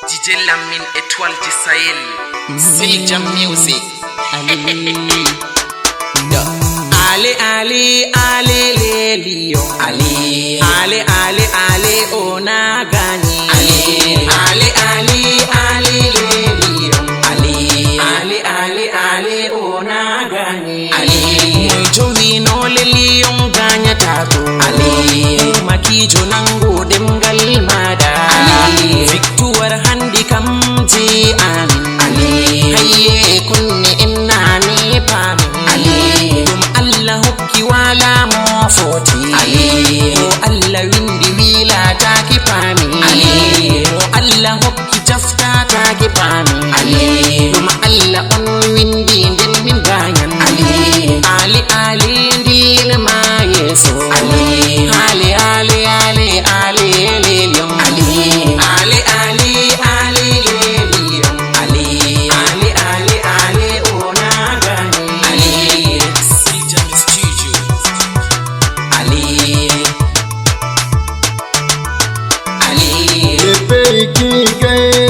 DJ Lamine Étoile du Sahel. Siljam Music. Ali Ali Ali Lelio Ali Ali Ali Ali Ona Gani Ali Ali Ali Ali Lelio Ali Ali Ali Ali Ona Gani Ali Jovi no Lelio Ganya Tago Ali Makijo Nango Demgal Mada Ali Victor Handi Kamji Amin Ali Haye Kunne Imnani Pam Ali Allah hukki wala mo foti Ali o Allah windi wila taki pami Ali o Allah hukki jafta taki pami Ali dum Allah on windi den min ganyan Ali Ali Ali ndil ma yeso Ali Ali Ali Ali Ali lelyon Ali Ali Ali Ali lelyon Ali Ali Ali Ali ona gani Ali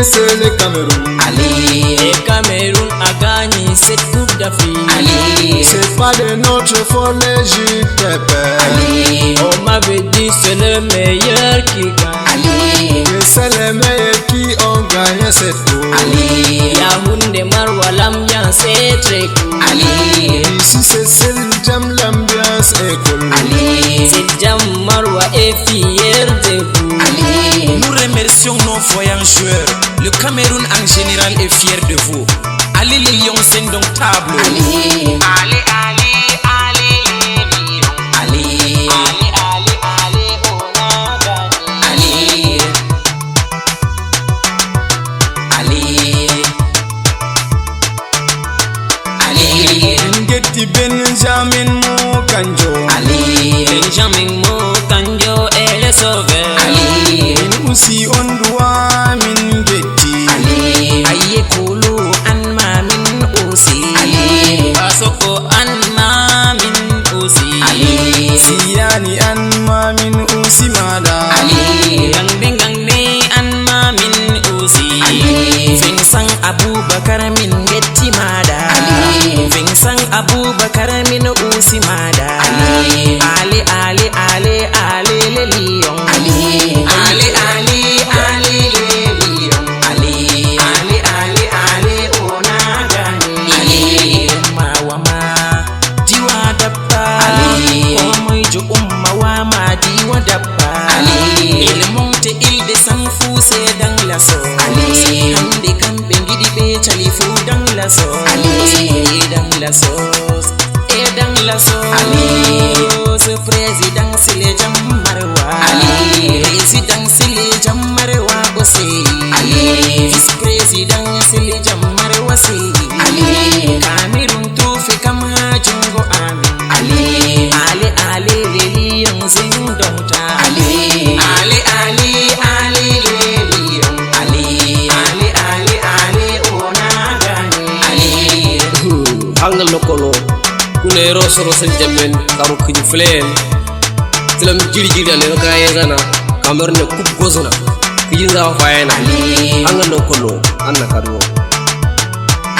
c'est le Cameroun. Ali, le Cameroun a gagné cette coupe d'Afrique. Ali, c'est pas de notre faute l'Égypte perd. Ali, on m'avait dit c'est le meilleur qui gagne. Ali, et c'est les meilleurs qui ont gagné cette coupe. Ali, Yaoundé Marwa l'ambiance est très cool. Ali, ici c'est Siljam l'ambiance est cool. Ali, Siljam Marwa est fier de vous. Ali, nous remercions nos voyageurs. Le Cameroun en général est fier de vous. Ali les lions indomptables. Ali, Ali, Ali, Ali, Ali, Ali, Ali, Ali, Ali, Ali, Ali, Ngeti Benjamin Mokanjo. Ali, Benjamin Mokanjo est le sauveur. Ali, aussi on doit min Ngeti. Ali, aye kulu an mamin usi. Ali, Basoko an mamin usi. Ali, Siyani an mamin usi mada. Ali, Gangbe an mamin usi. Ali, Vincent Abubakar min Ngeti mada. Ali, Vincent Abubakar min usi mada. Ali, Ali Ali Ali Ali le lion. Ali, Ali, Ali, Ali, Lelion. Ali, Ali, Ali, Ali, ona gani. Ali, Wama diwa dabba. Ali, Komai jo umma wama diwa dabba. Ali, Il monte il descend fou c'est dans la sauce. Ali, Hande kambe ngidi be chali fou dans la sauce. Ali, Et dans la sauce. Et dans la sauce. Ali, Président Siljam Marwa. Ali, Président Siljam Marwa Ose. Ali, Vice-président Siljam Marwa Se. Ali, Cameroun trophy kam hajungo amin. Ali, Ali Ali lelion zindonta. Ali, Ali, Ali, Ali, Lelion. Ali, Ali, Ali, Ali, ona gani. Ali, hangal lokolo kune rosoro Siljam karu kiji flen tilam jiri jiri ale kaya zana kamar ne kup gozuna kijin za fayena hangal lokolo anna kadu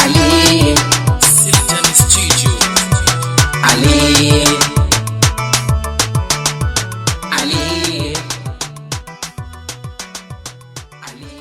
Ali, Siljam Studio. Ali, Ali, Ali.